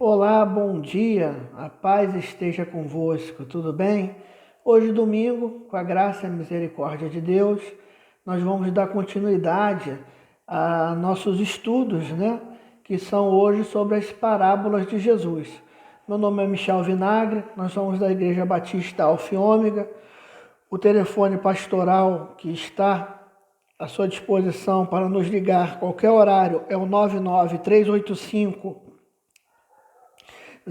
Olá, bom dia, a paz esteja convosco, tudo bem? Hoje, domingo, com a graça e a misericórdia de Deus, nós vamos dar continuidade a nossos estudos, Que são hoje sobre as parábolas de Jesus. Meu nome é Michel Vinagre, nós somos da Igreja Batista Alfa e Ômega. O telefone pastoral que está à sua disposição para nos ligar a qualquer horário é o 99385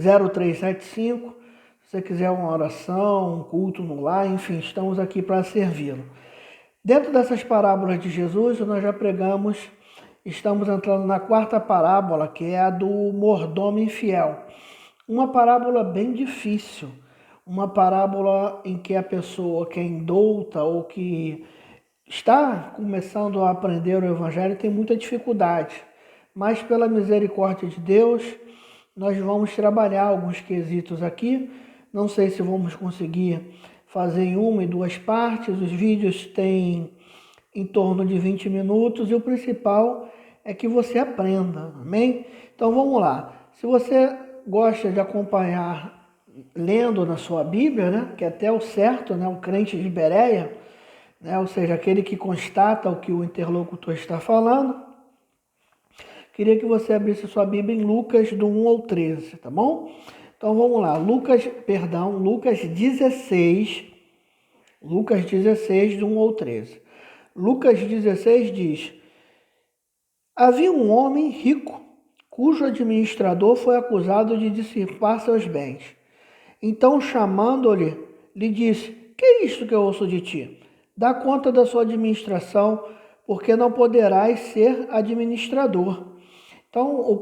0375. Se você quiser uma oração, um culto no lar, enfim, estamos aqui para servi-lo. Dentro dessas parábolas de Jesus, nós já pregamos, estamos entrando na quarta parábola, que é a do mordomo infiel. Uma parábola bem difícil, uma parábola em que a pessoa que é indouta ou que está começando a aprender o Evangelho tem muita dificuldade, mas pela misericórdia de Deus, nós vamos trabalhar alguns quesitos aqui. Não sei se vamos conseguir fazer em uma e duas partes. Os vídeos têm em torno de 20 minutos e o principal é que você aprenda, amém? Então vamos lá. Se você gosta de acompanhar lendo na sua Bíblia, que é até o certo, o crente de Bereia, ou seja, aquele que constata o que o interlocutor está falando, queria que você abrisse sua Bíblia em Lucas do 1 ao 13, tá bom? Então vamos lá, Lucas 16, do 1 ao 13. Lucas 16 diz: havia um homem rico, cujo administrador foi acusado de dissipar seus bens. Então, chamando-lhe, lhe disse: que é isto que eu ouço de ti? Dá conta da sua administração, porque não poderás ser administrador. Então,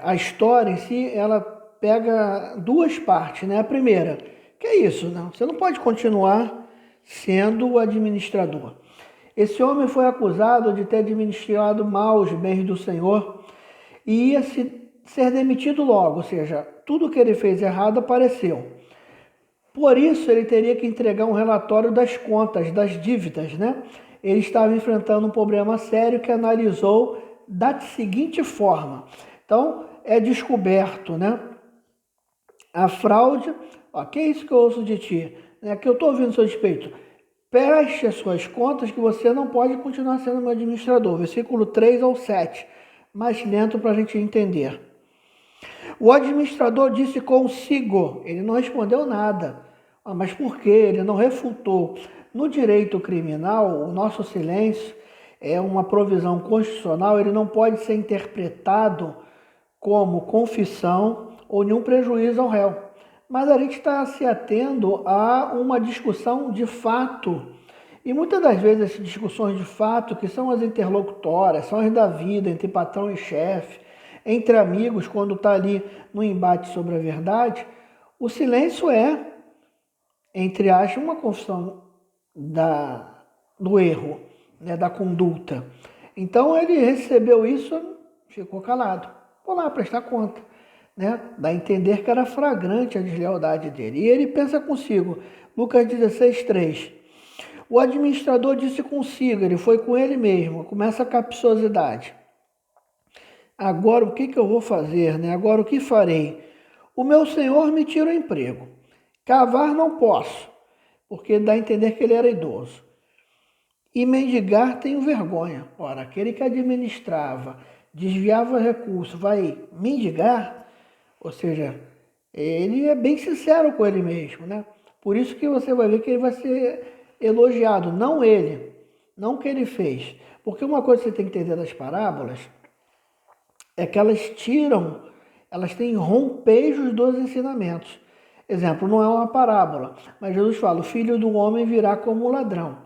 a história em si, ela pega duas partes, A primeira, que é isso, Você não pode continuar sendo o administrador. Esse homem foi acusado de ter administrado mal os bens do Senhor e ia ser demitido logo, ou seja, tudo que ele fez errado apareceu. Por isso, ele teria que entregar um relatório das contas, das dívidas, Ele estava enfrentando um problema sério que analisou da seguinte forma. Então, é descoberto, a fraude. Que é isso que eu ouço de ti? Que eu estou ouvindo a seu respeito. Preste as suas contas que você não pode continuar sendo meu administrador. Versículo 3 ao 7. Mais lento para a gente entender. O administrador disse consigo. Ele não respondeu nada. Mas por quê? Ele não refutou. No direito criminal, o nosso silêncio é uma provisão constitucional, ele não pode ser interpretado como confissão ou nenhum prejuízo ao réu. Mas a gente está se atendo a uma discussão de fato. E muitas das vezes essas discussões de fato, que são as interlocutórias, são as da vida, entre patrão e chefe, entre amigos, quando está ali no embate sobre a verdade, o silêncio é, entre aspas, uma confissão do erro, da conduta. Então ele recebeu isso, ficou calado. Vou lá prestar conta. Dá a entender que era flagrante a deslealdade dele. E ele pensa consigo, Lucas 16, 3. O administrador disse consigo, ele foi com ele mesmo, começa a capciosidade. Agora o que eu vou fazer? Agora o que farei? O meu senhor me tira o emprego. Cavar não posso, porque dá a entender que ele era idoso. E mendigar tenho vergonha. Ora, aquele que administrava, desviava recursos, vai mendigar? Ou seja, ele é bem sincero com ele mesmo, Por isso que você vai ver que ele vai ser elogiado, não ele, não o que ele fez. Porque uma coisa que você tem que entender das parábolas é que elas têm rompejos dos ensinamentos. Exemplo, não é uma parábola, mas Jesus fala, o filho do homem virá como ladrão.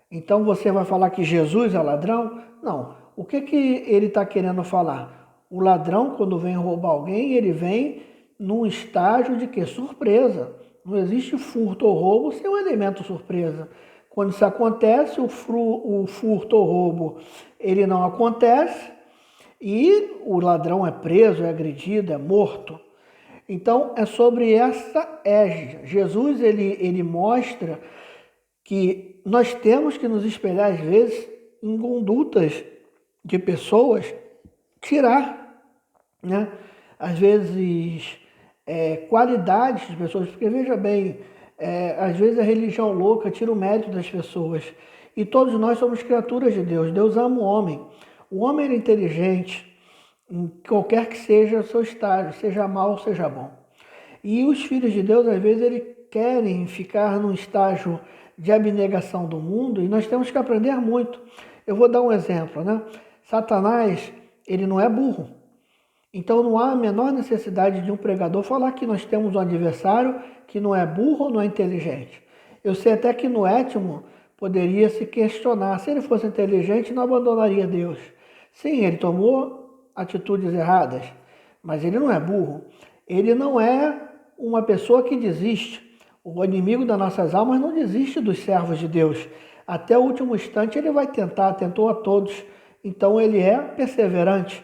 Então você vai falar que Jesus é ladrão? Não. O que ele está querendo falar? O ladrão, quando vem roubar alguém, ele vem num estágio de que? Surpresa. Não existe furto ou roubo sem um elemento surpresa. Quando isso acontece, o furto ou roubo, ele não acontece e o ladrão é preso, é agredido, é morto. Então, é sobre essa égide. Jesus, ele mostra que nós temos que nos espelhar, às vezes, em condutas de pessoas, tirar né? Às vezes, qualidades de pessoas, porque veja bem, às vezes a religião louca tira o mérito das pessoas. E todos nós somos criaturas de Deus. Deus ama o homem. O homem é inteligente, em qualquer que seja o seu estágio, seja mal, seja bom. E os filhos de Deus, às vezes, eles querem ficar num estágio de abnegação do mundo e nós temos que aprender muito. Eu vou dar um exemplo, né? Satanás, ele não é burro. Então não há a menor necessidade de um pregador falar que nós temos um adversário que não é burro ou não é inteligente. Eu sei até que no Étimo poderia se questionar, se ele fosse inteligente não abandonaria Deus. Sim, ele tomou atitudes erradas, mas ele não é burro. Ele não é uma pessoa que desiste. O inimigo das nossas almas não desiste dos servos de Deus. Até o último instante ele vai tentar, tentou a todos. Então ele é perseverante.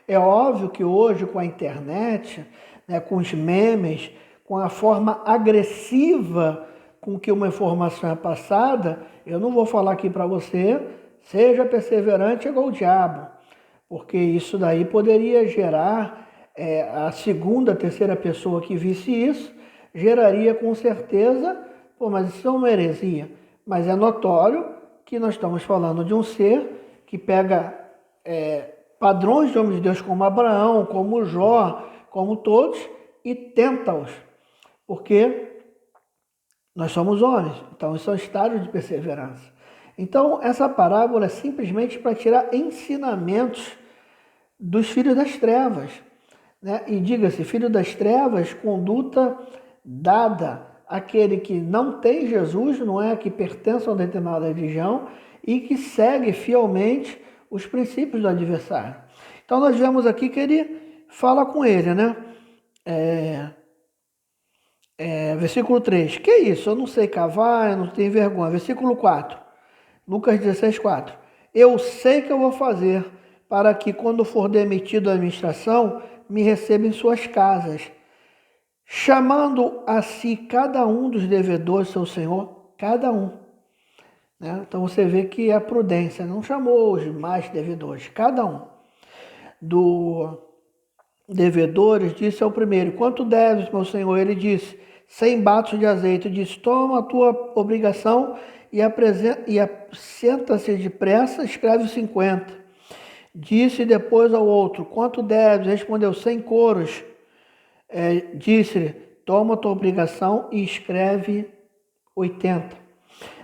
É óbvio que hoje com a internet, né, com os memes, com a forma agressiva com que uma informação é passada, eu não vou falar aqui para você, seja perseverante igual o diabo, porque isso daí poderia gerar, a segunda, terceira pessoa que visse isso, geraria com certeza, mas isso é uma heresia. Mas é notório que nós estamos falando de um ser que pega padrões de homens de Deus como Abraão, como Jó, como todos, e tenta-os, porque nós somos homens, então isso é um estágio de perseverança. Então, essa parábola é simplesmente para tirar ensinamentos dos filhos das trevas, né? E diga-se, filho das trevas, conduta dada àquele que não tem Jesus, não é, que pertence a uma determinada religião e que segue fielmente os princípios do adversário. Então, nós vemos aqui que ele fala com ele, né? Versículo 3. Que isso? Eu não sei cavar, eu não tenho vergonha. Versículo 4. Lucas 16, 4. Eu sei que eu vou fazer para que, quando for demitido da administração, me receba em suas casas, chamando a si cada um dos devedores, seu senhor, cada um. Né? Então você vê que a prudência não chamou os mais devedores, cada um. Do devedores, disse ao primeiro: quanto deves, meu senhor? Ele disse: 100 batos de azeite. Disse: toma a tua obrigação e assenta-se depressa, escreve 50. Disse depois ao outro: quanto deves? Respondeu: 100 coros. Disse-lhe: toma a tua obrigação e escreve 80.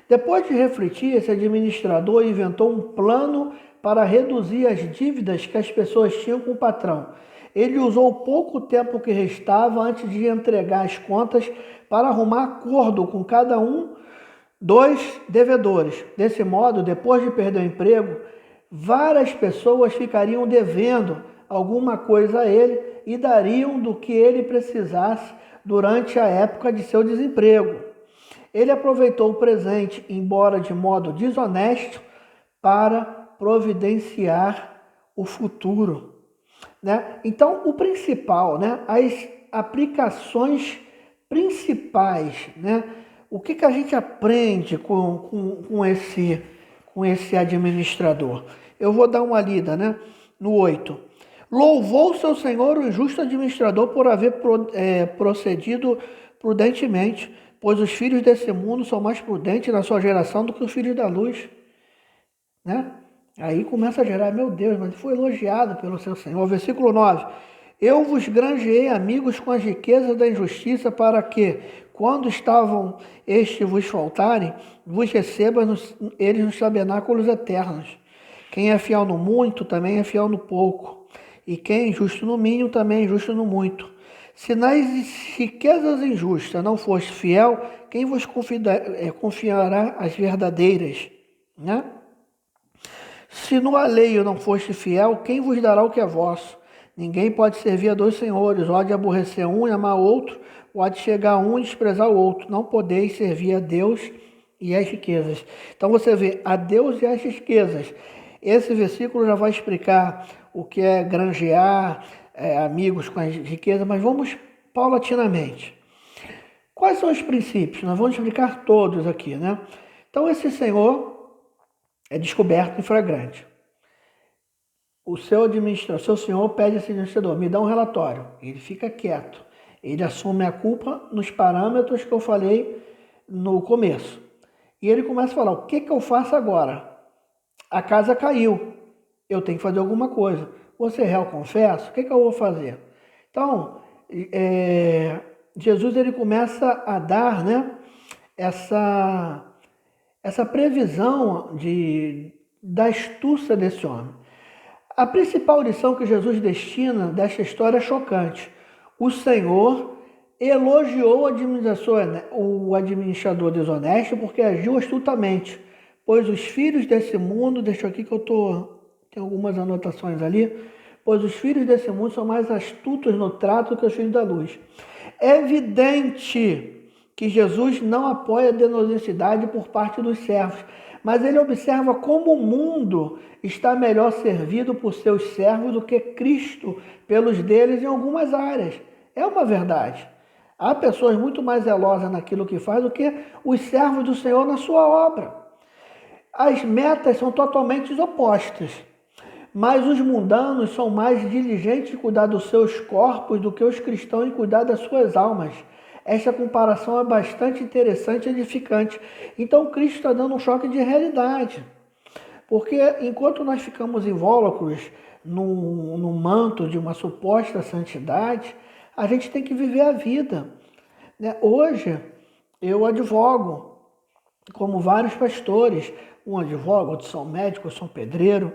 Depois de refletir, esse administrador inventou um plano para reduzir as dívidas que as pessoas tinham com o patrão. Ele usou o pouco tempo que restava antes de entregar as contas para arrumar acordo com cada um dos devedores. Desse modo, depois de perder o emprego, várias pessoas ficariam devendo alguma coisa a ele e dariam do que ele precisasse durante a época de seu desemprego. Ele aproveitou o presente, embora de modo desonesto, para providenciar o futuro. Né? Então, o principal, né? As aplicações principais, né? O que a gente aprende com esse administrador? Eu vou dar uma lida, né? No 8. Louvou seu senhor o injusto administrador por haver procedido prudentemente, pois os filhos desse mundo são mais prudentes na sua geração do que os filhos da luz. Né? Aí começa a gerar, meu Deus, mas foi elogiado pelo seu Senhor. Versículo 9. Eu vos granjeei amigos com as riquezas da injustiça, para que, quando estavam estes vos faltarem, vos receba eles nos tabernáculos eternos. Quem é fiel no muito, também é fiel no pouco. E quem é justo no mínimo, também é justo no muito. Se nas riquezas injustas não foste fiel, quem vos confiará as verdadeiras? Né? Se no alheio não foste fiel, quem vos dará o que é vosso? Ninguém pode servir a dois senhores, ou há de aborrecer um e amar outro, ou há de chegar a um e desprezar o outro. Não podeis servir a Deus e às riquezas. Então você vê, a Deus e às riquezas. Esse versículo já vai explicar o que é granjear amigos com as riquezas, mas vamos paulatinamente. Quais são os princípios? Nós vamos explicar todos aqui, né? Então esse senhor é descoberto em flagrante. o seu senhor pede a esse administrador, me dá um relatório. Ele fica quieto. Ele assume a culpa nos parâmetros que eu falei no começo. E ele começa a falar, o que eu faço agora? A casa caiu, eu tenho que fazer alguma coisa. Você réu confesso, o que eu vou fazer? Então, Jesus ele começa a dar, né, essa previsão da astúcia desse homem. A principal lição que Jesus destina desta história é chocante. O Senhor elogiou o administrador desonesto porque agiu astutamente, pois os filhos desse mundo, deixa aqui que tem algumas anotações ali, pois os filhos desse mundo são mais astutos no trato que os filhos da luz. É evidente que Jesus não apoia a desonestidade por parte dos servos, mas ele observa como o mundo está melhor servido por seus servos do que Cristo pelos deles em algumas áreas. É uma verdade. Há pessoas muito mais zelosas naquilo que faz do que os servos do Senhor na sua obra. As metas são totalmente opostas, mas os mundanos são mais diligentes em cuidar dos seus corpos do que os cristãos em cuidar das suas almas. Esta comparação é bastante interessante e edificante. Então Cristo está dando um choque de realidade. Porque enquanto nós ficamos invólucros no manto de uma suposta santidade, a gente tem que viver a vida. Hoje eu advogo, como vários pastores, um advoga, outros são médicos, outros são pedreiro.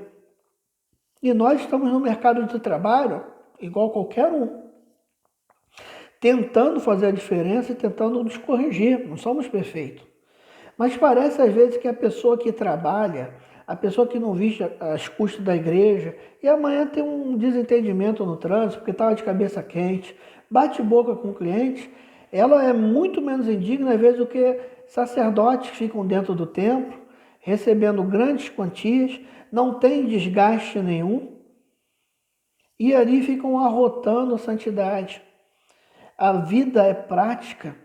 E nós estamos no mercado de trabalho, igual qualquer um, tentando fazer a diferença e tentando nos corrigir. Não somos perfeitos. Mas parece às vezes que a pessoa que trabalha, a pessoa que não viste as custas da igreja, e amanhã tem um desentendimento no trânsito, porque estava de cabeça quente, bate boca com o cliente, ela é muito menos indigna às vezes do que sacerdotes que ficam dentro do templo, recebendo grandes quantias, não tem desgaste nenhum, e ali ficam arrotando a santidade. A vida é prática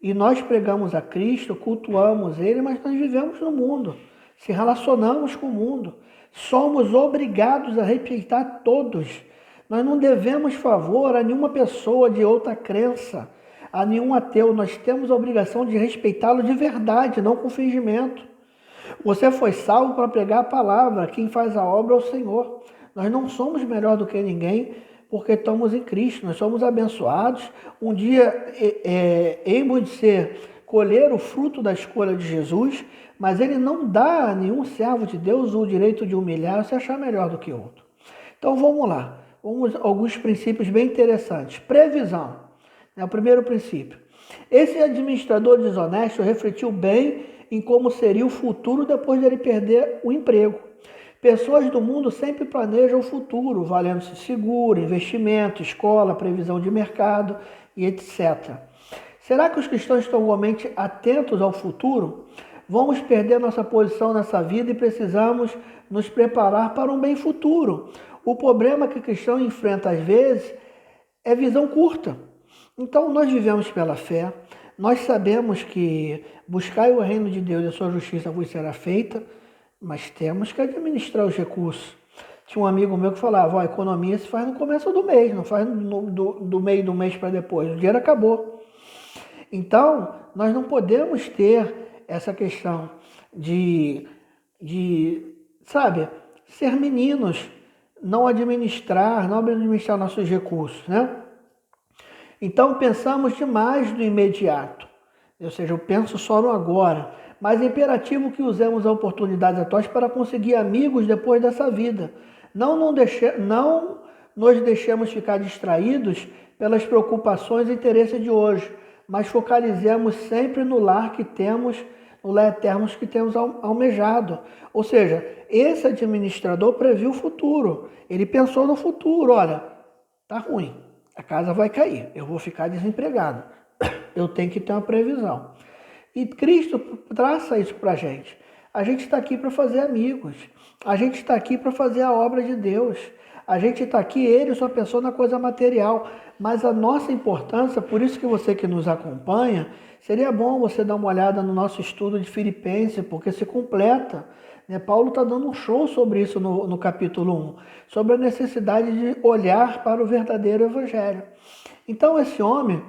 e nós pregamos a Cristo, cultuamos Ele, mas nós vivemos no mundo, se relacionamos com o mundo. Somos obrigados a respeitar todos. Nós não devemos favor a nenhuma pessoa de outra crença, a nenhum ateu. Nós temos a obrigação de respeitá-lo de verdade, não com fingimento. Você foi salvo para pregar a palavra, quem faz a obra é o Senhor. Nós não somos melhor do que ninguém, porque estamos em Cristo, nós somos abençoados. Um dia hemos de colher o fruto da escolha de Jesus, mas ele não dá a nenhum servo de Deus o direito de humilhar, se achar melhor do que outro. Então vamos lá, alguns princípios bem interessantes. Previsão, é o primeiro princípio. Esse administrador desonesto refletiu bem em como seria o futuro depois de ele perder o emprego. Pessoas do mundo sempre planejam o futuro, valendo-se seguro, investimento, escola, previsão de mercado e etc. Será que os cristãos estão igualmente atentos ao futuro? Vamos perder nossa posição nessa vida e precisamos nos preparar para um bem futuro. O problema que o cristão enfrenta às vezes é visão curta. Então nós vivemos pela fé, nós sabemos que buscar o reino de Deus e a sua justiça vos será feita, mas temos que administrar os recursos. Tinha um amigo meu que falava, a economia se faz no começo do mês, não faz do meio do mês para depois, o dinheiro acabou. Então, nós não podemos ter essa questão de ser meninos, não administrar nossos recursos, né? Então, pensamos demais no imediato, ou seja, eu penso só no agora, mas é imperativo que usemos as oportunidades atuais para conseguir amigos depois dessa vida. Não nos deixemos ficar distraídos pelas preocupações e interesses de hoje, mas focalizemos sempre no lar eterno que temos almejado. Ou seja, esse administrador previu o futuro. Ele pensou no futuro, olha, tá ruim, a casa vai cair, eu vou ficar desempregado, eu tenho que ter uma previsão. E Cristo traça isso para a gente. A gente está aqui para fazer amigos. A gente está aqui para fazer a obra de Deus. A gente está aqui, ele só pensou na coisa material. Mas a nossa importância, por isso que você que nos acompanha, seria bom você dar uma olhada no nosso estudo de Filipenses, porque se completa. né? Paulo está dando um show sobre isso no capítulo 1, sobre a necessidade de olhar para o verdadeiro evangelho. Então esse homem,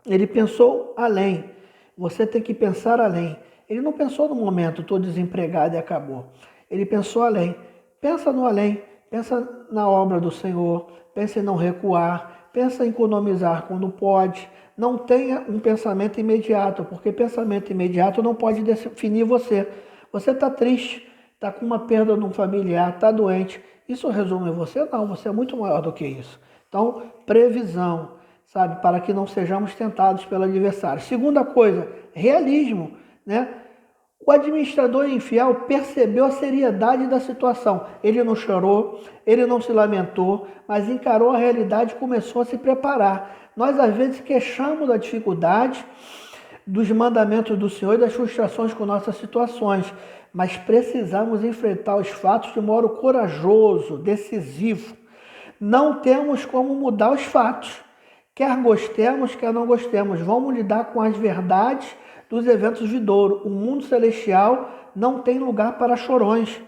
ele pensou além. Você tem que pensar além. Ele não pensou no momento, estou desempregado e acabou. Ele pensou além. Pensa no além. Pensa na obra do Senhor. Pensa em não recuar. Pensa em economizar quando pode. Não tenha um pensamento imediato, porque pensamento imediato não pode definir você. Você está triste, está com uma perda de um familiar, está doente. Isso resume você? Não, você é muito maior do que isso. Então, previsão, sabe, para que não sejamos tentados pelo adversário. Segunda coisa, realismo, né? O administrador infiel percebeu a seriedade da situação. Ele não chorou, ele não se lamentou, mas encarou a realidade e começou a se preparar. Nós, às vezes, queixamos da dificuldade, dos mandamentos do Senhor e das frustrações com nossas situações, mas precisamos enfrentar os fatos de modo corajoso, decisivo. Não temos como mudar os fatos. Quer gostemos, quer não gostemos. Vamos lidar com as verdades dos eventos vindouro. O mundo celestial não tem lugar para chorões.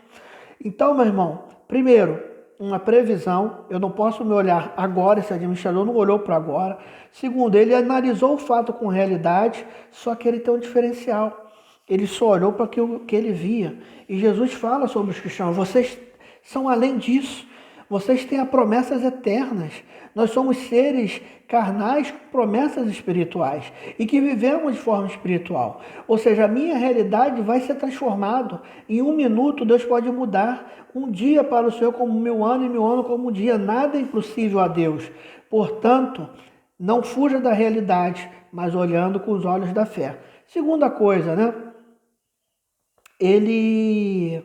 Então, meu irmão, primeiro, uma previsão. Eu não posso me olhar agora, esse administrador não olhou para agora. Segundo, ele analisou o fato com realidade, só que ele tem um diferencial. Ele só olhou para o que ele via. E Jesus fala sobre os cristãos, vocês são além disso. Vocês têm promessas eternas. Nós somos seres carnais com promessas espirituais e que vivemos de forma espiritual. Ou seja, a minha realidade vai ser transformada. Em um minuto Deus pode mudar. Um dia para o Senhor como 1000 anos e 1000 anos como um dia. Nada é impossível a Deus. Portanto, não fuja da realidade, mas olhando com os olhos da fé. Segunda coisa, né? Ele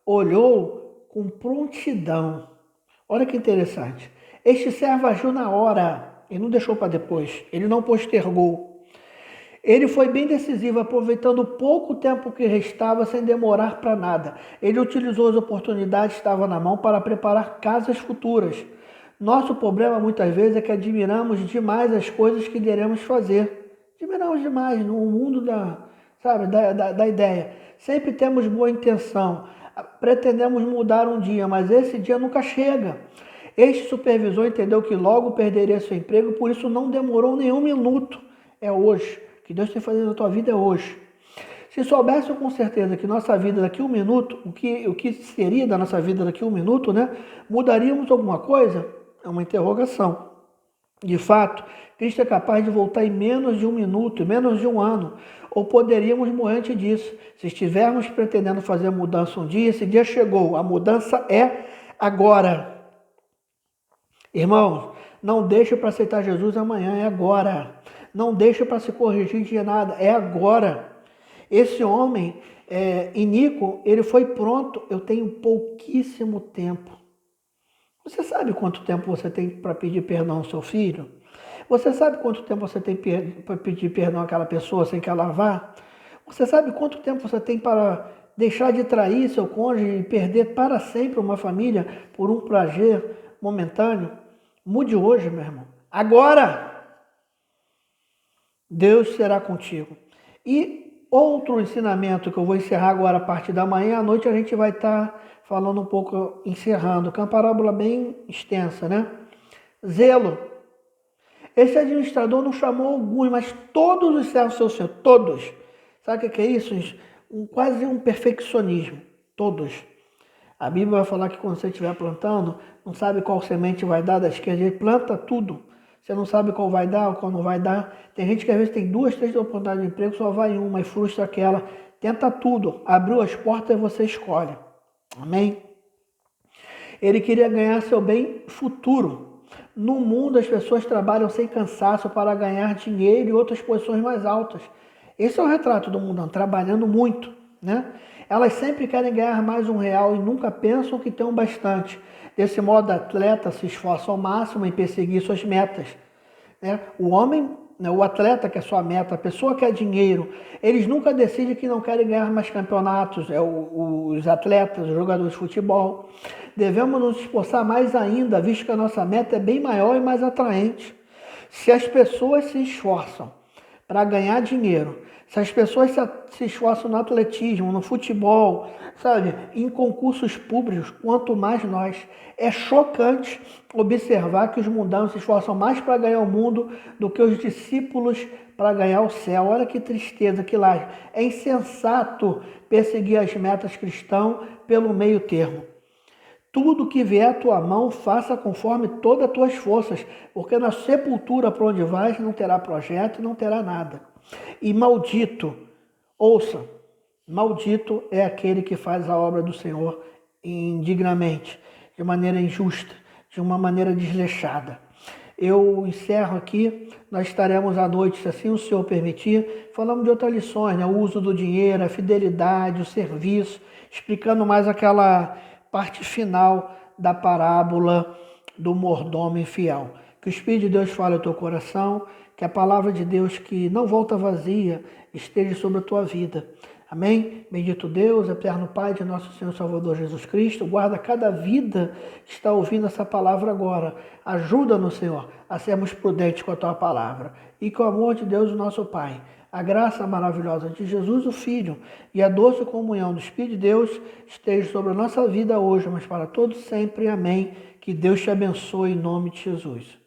olhou com prontidão. Olha que interessante. Este servo agiu na hora, ele não deixou para depois, ele não postergou. Ele foi bem decisivo, aproveitando o pouco tempo que restava sem demorar para nada. Ele utilizou as oportunidades que estavam na mão para preparar casas futuras. Nosso problema muitas vezes é que admiramos demais as coisas que iremos fazer. Admiramos demais no mundo da ideia. Sempre temos boa intenção. Pretendemos mudar um dia, mas esse dia nunca chega. Este supervisor entendeu que logo perderia seu emprego, por isso não demorou nenhum minuto. É hoje. O que Deus tem fazendo na tua vida é hoje. Se soubesse com certeza que nossa vida daqui a um minuto, o que seria da nossa vida daqui a um minuto, né? Mudaríamos alguma coisa? É uma interrogação. De fato, Cristo é capaz de voltar em menos de um minuto, em menos de um ano. Ou poderíamos morrer antes disso. Se estivermos pretendendo fazer a mudança um dia, esse dia chegou. A mudança é agora. Irmãos, não deixe para aceitar Jesus amanhã, é agora. Não deixe para se corrigir de nada, é agora. Esse homem, iníquo, ele foi pronto. Eu tenho pouquíssimo tempo. Você sabe quanto tempo você tem para pedir perdão ao seu filho? Você sabe quanto tempo você tem para pedir perdão àquela pessoa sem que ela vá? Você sabe quanto tempo você tem para deixar de trair seu cônjuge e perder para sempre uma família por um prazer momentâneo? Mude hoje, meu irmão. Agora! Deus será contigo. E outro ensinamento que eu vou encerrar agora a partir da manhã, à noite a gente vai estar falando um pouco, encerrando, que é uma parábola bem extensa, né? Zelo. Esse administrador não chamou alguns, mas todos os servos do seu senhor, todos. Sabe o que é isso? Quase um perfeccionismo, todos. A Bíblia vai falar que quando você estiver plantando, não sabe qual semente vai dar da esquerda, ele planta tudo. Você não sabe qual vai dar ou qual não vai dar. Tem gente que às vezes tem 2, 3 oportunidades de emprego, só vai uma e frustra aquela. Tenta tudo, abriu as portas e você escolhe. Amém? Ele queria ganhar seu bem futuro. No mundo as pessoas trabalham sem cansaço para ganhar dinheiro e outras posições mais altas. Esse é o retrato do mundão, trabalhando muito, né? Elas sempre querem ganhar mais R$1 e nunca pensam que tem bastante. Desse modo, o atleta se esforça ao máximo em perseguir suas metas, né? O homem, né, o atleta quer sua meta, a pessoa quer dinheiro. Eles nunca decidem que não querem ganhar mais campeonatos. Os atletas, os jogadores de futebol. Devemos nos esforçar mais ainda, visto que a nossa meta é bem maior e mais atraente. Se as pessoas se esforçam para ganhar dinheiro. Se as pessoas se esforçam no atletismo, no futebol, sabe, em concursos públicos, quanto mais nós. É chocante observar que os mundanos se esforçam mais para ganhar o mundo do que os discípulos para ganhar o céu. Olha que tristeza, que laje. É insensato perseguir as metas cristãs pelo meio termo. Tudo que vier à tua mão, faça conforme todas as tuas forças, porque na sepultura para onde vais não terá projeto, não terá nada. E maldito, ouça, maldito é aquele que faz a obra do Senhor indignamente, de maneira injusta, de uma maneira desleixada. Eu encerro aqui, nós estaremos à noite, se assim o Senhor permitir, falando de outras lições, né? O uso do dinheiro, a fidelidade, o serviço, explicando mais aquela parte final da parábola do mordomo infiel. Que o Espírito de Deus fale ao teu coração, que a palavra de Deus que não volta vazia esteja sobre a tua vida. Amém? Bendito Deus, eterno Pai de nosso Senhor Salvador Jesus Cristo, guarda cada vida que está ouvindo essa palavra agora. Ajuda-nos, Senhor, a sermos prudentes com a tua palavra. E que o amor de Deus, o nosso Pai, a graça maravilhosa de Jesus, o Filho, e a doce comunhão do Espírito de Deus esteja sobre a nossa vida hoje, mas para todos sempre. Amém. Que Deus te abençoe em nome de Jesus.